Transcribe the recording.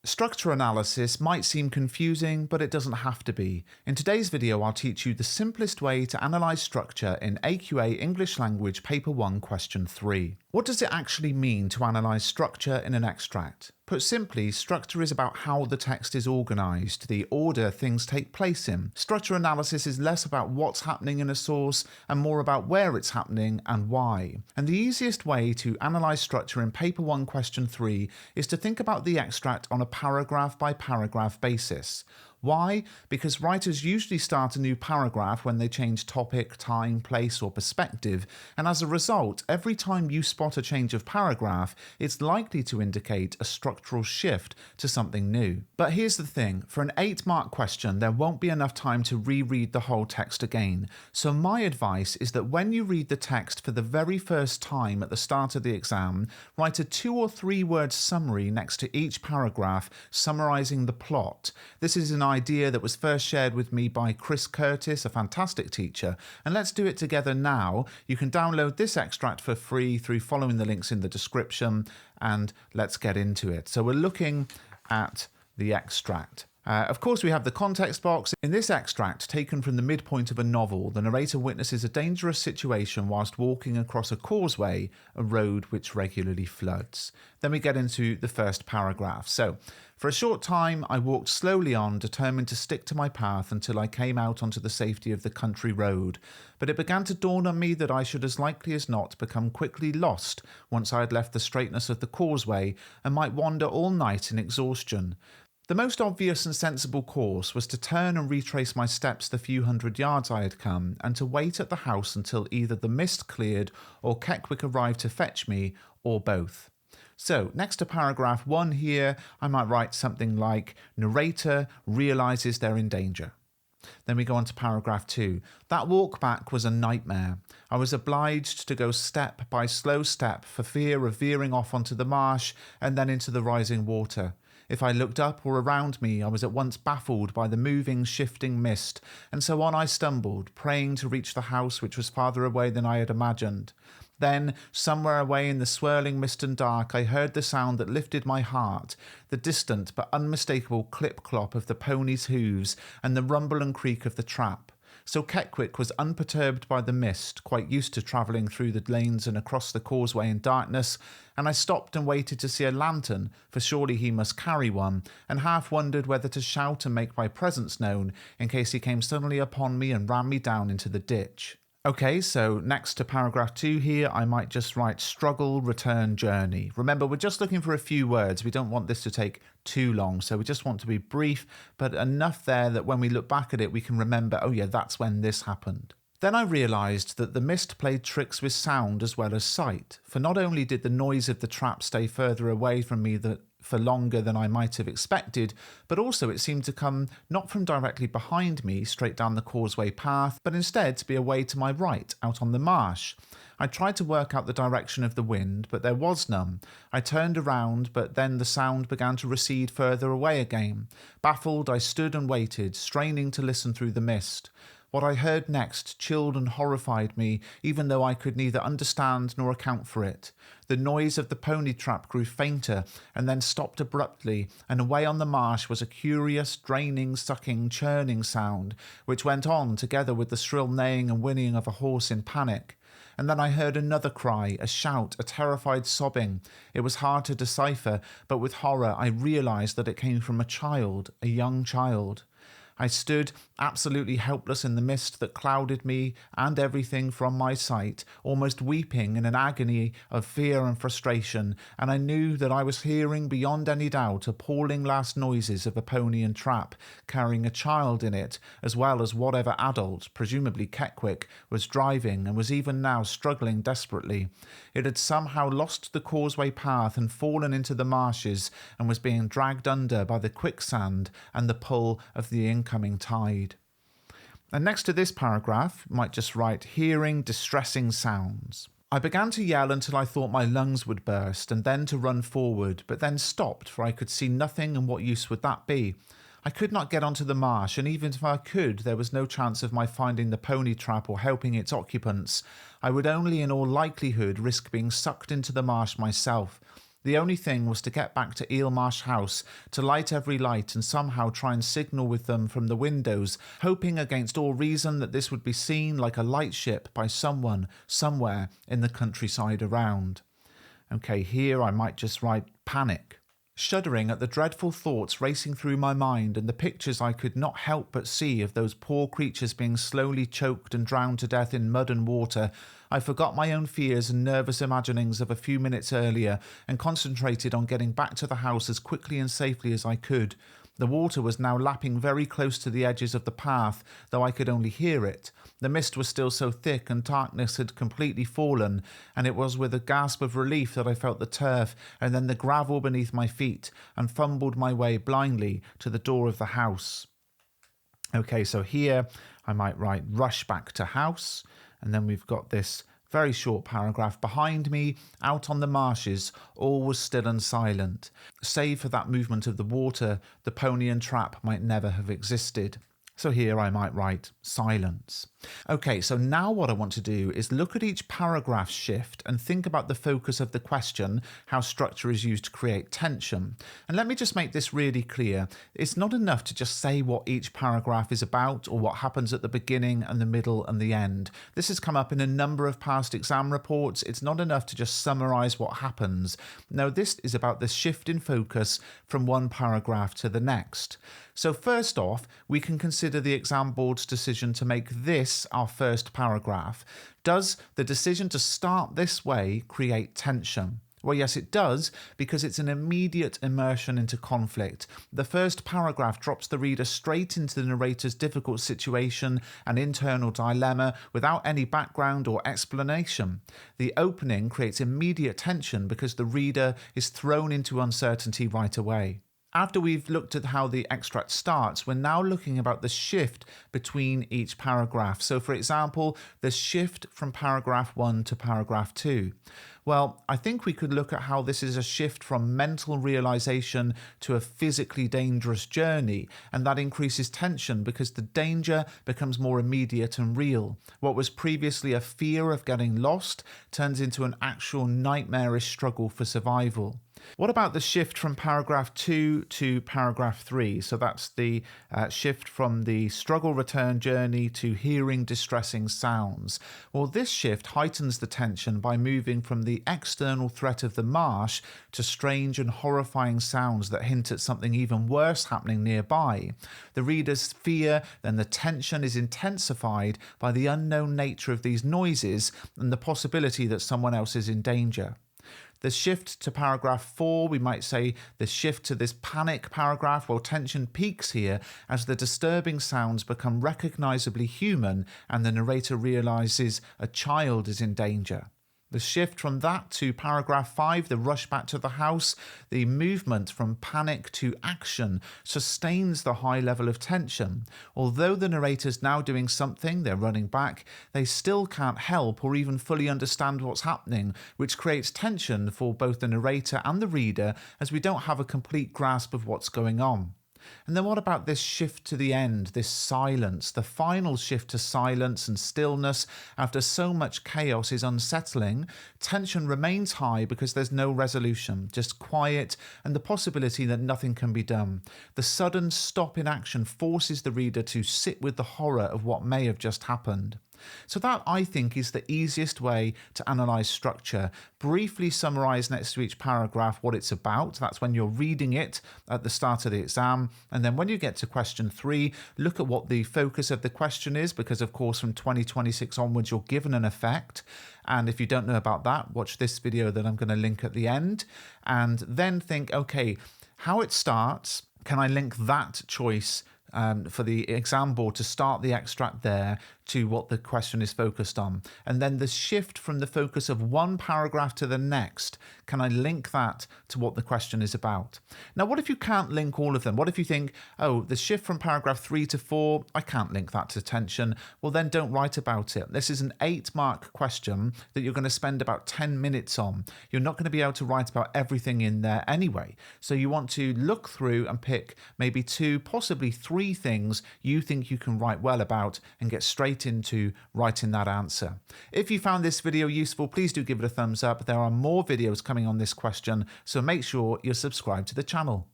Structure analysis might seem confusing, but it doesn't have to be. In today's video, I'll teach you the simplest way to analyse structure in AQA English Language Paper 1 Question 3. What does it actually mean to analyse structure in an extract? Put simply, structure is about how the text is organised, the order things take place in. Structure analysis is less about what's happening in a source and more about where it's happening and why. And the easiest way to analyse structure in Paper 1 Question 3 is to think about the extract on a paragraph by paragraph basis. Why? Because writers usually start a new paragraph when they change topic, time, place, or perspective, and as a result, every time you spot a change of paragraph, it's likely to indicate a structural shift to something new. But here's the thing, for an 8-mark question, there won't be enough time to reread the whole text again. So my advice is that when you read the text for the very first time at the start of the exam, write a 2 or 3 word summary next to each paragraph summarising the plot. This is an idea that was first shared with me by Chris Curtis, a fantastic teacher, and let's do it together now. You can download this extract for free through following the links in the description, and let's get into it. So we're looking at the extract. Of course, we have the context box. In this extract, taken from the midpoint of a novel, the narrator witnesses a dangerous situation whilst walking across a causeway, a road which regularly floods. Then we get into the first paragraph. So, for a short time, I walked slowly on, determined to stick to my path until I came out onto the safety of the country road. But it began to dawn on me that I should as likely as not become quickly lost once I had left the straightness of the causeway and might wander all night in exhaustion. The most obvious and sensible course was to turn and retrace my steps the few hundred yards I had come, and to wait at the house until either the mist cleared or Keckwick arrived to fetch me, or both. So, next to paragraph 1 here, I might write something like, narrator realises they're in danger. Then we go on to paragraph 2. That walk back was a nightmare. I was obliged to go step by slow step for fear of veering off onto the marsh and then into the rising water. If I looked up or around me, I was at once baffled by the moving, shifting mist, and so on I stumbled, praying to reach the house which was farther away than I had imagined. Then, somewhere away in the swirling mist and dark, I heard the sound that lifted my heart, the distant but unmistakable clip-clop of the pony's hooves and the rumble and creak of the trap. So Keckwick was unperturbed by the mist, quite used to travelling through the lanes and across the causeway in darkness, and I stopped and waited to see a lantern, for surely he must carry one, and half wondered whether to shout and make my presence known, in case he came suddenly upon me and ran me down into the ditch. Okay, so next to paragraph 2 here, I might just write struggle, return, journey. Remember, we're just looking for a few words. We don't want this to take too long, so we just want to be brief, but enough there that when we look back at it, we can remember, oh yeah, that's when this happened. Then I realised that the mist played tricks with sound as well as sight, for not only did the noise of the trap stay further away from me for longer than I might have expected, but also it seemed to come not from directly behind me, straight down the causeway path, but instead to be away to my right, out on the marsh. I tried to work out the direction of the wind, but there was none. I turned around, but then the sound began to recede further away again. Baffled, I stood and waited, straining to listen through the mist. What I heard next chilled and horrified me, even though I could neither understand nor account for it. The noise of the pony trap grew fainter and then stopped abruptly, and away on the marsh was a curious, draining, sucking, churning sound, which went on together with the shrill neighing and whinnying of a horse in panic. And then I heard another cry, a shout, a terrified sobbing. It was hard to decipher, but with horror I realised that it came from a child, a young child. I stood absolutely helpless in the mist that clouded me and everything from my sight, almost weeping in an agony of fear and frustration, and I knew that I was hearing beyond any doubt appalling last noises of a pony and trap, carrying a child in it, as well as whatever adult, presumably Keckwick, was driving and was even now struggling desperately. It had somehow lost the causeway path and fallen into the marshes and was being dragged under by the quicksand and the pull of the incoming tide. And next to this paragraph, might just write, hearing distressing sounds. I began to yell until I thought my lungs would burst, and then to run forward, but then stopped, for I could see nothing, and what use would that be? I could not get onto the marsh, and even if I could, there was no chance of my finding the pony trap or helping its occupants. I would only in all likelihood risk being sucked into the marsh myself. The only thing was to get back to Eelmarsh House, to light every light and somehow try and signal with them from the windows, hoping against all reason that this would be seen like a lightship by someone, somewhere in the countryside around. Okay, here I might just write panic. Shuddering at the dreadful thoughts racing through my mind and the pictures I could not help but see of those poor creatures being slowly choked and drowned to death in mud and water, I forgot my own fears and nervous imaginings of a few minutes earlier and concentrated on getting back to the house as quickly and safely as I could. The water was now lapping very close to the edges of the path, though I could only hear it. The mist was still so thick and darkness had completely fallen, and it was with a gasp of relief that I felt the turf and then the gravel beneath my feet and fumbled my way blindly to the door of the house. Okay, so here I might write rush back to house, and then we've got this very short paragraph. Behind me, out on the marshes, all was still and silent. Save for that movement of the water, the pony and trap might never have existed. So here I might write silence. Okay, so now what I want to do is look at each paragraph shift and think about the focus of the question, how structure is used to create tension. And let me just make this really clear. It's not enough to just say what each paragraph is about or what happens at the beginning and the middle and the end. This has come up in a number of past exam reports. It's not enough to just summarize what happens. No, this is about the shift in focus from one paragraph to the next. So first off, we can consider the exam board's decision to make this our first paragraph. Does the decision to start this way create tension? Well, yes, it does, because it's an immediate immersion into conflict. The first paragraph drops the reader straight into the narrator's difficult situation and internal dilemma without any background or explanation. The opening creates immediate tension because the reader is thrown into uncertainty right away. After we've looked at how the extract starts, we're now looking about the shift between each paragraph. So, for example, the shift from paragraph 1 to paragraph 2. Well, I think we could look at how this is a shift from mental realization to a physically dangerous journey, and that increases tension because the danger becomes more immediate and real. What was previously a fear of getting lost turns into an actual nightmarish struggle for survival. What about the shift from paragraph 2 to paragraph 3? So that's the shift from the struggle return journey to hearing distressing sounds. Well, this shift heightens the tension by moving from the external threat of the marsh to strange and horrifying sounds that hint at something even worse happening nearby. The reader's fear, then the tension is intensified by the unknown nature of these noises and the possibility that someone else is in danger. The shift to paragraph 4, we might say the shift to this panic paragraph, well, tension peaks here as the disturbing sounds become recognizably human and the narrator realizes a child is in danger. The shift from that to paragraph 5, the rush back to the house, the movement from panic to action sustains the high level of tension. Although the narrator's now doing something, they're running back, they still can't help or even fully understand what's happening, which creates tension for both the narrator and the reader as we don't have a complete grasp of what's going on. And then what about this shift to the end, this silence? The final shift to silence and stillness after so much chaos is unsettling. Tension remains high because there's no resolution, just quiet and the possibility that nothing can be done. The sudden stop in action forces the reader to sit with the horror of what may have just happened. So that, I think, is the easiest way to analyse structure. Briefly summarise next to each paragraph what it's about. That's when you're reading it at the start of the exam. And then when you get to question 3, look at what the focus of the question is, because, of course, from 2026 onwards, you're given an effect. And if you don't know about that, watch this video that I'm going to link at the end. And then think, okay, how it starts, can I link that choice for the exam board to start the extract there to what the question is focused on? And then the shift from the focus of one paragraph to the next, can I link that to what the question is about? Now, what if you can't link all of them? What if you think, oh, the shift from paragraph 3 to 4, I can't link that to tension? Well, then don't write about it. This is an 8-mark question that you're going to spend about 10 minutes on. You're not going to be able to write about everything in there anyway. So you want to look through and pick maybe 2, possibly 3 things you think you can write well about and get straight straight into writing that answer. If you found this video useful, please do give it a thumbs up. There are more videos coming on this question, so make sure you're subscribed to the channel.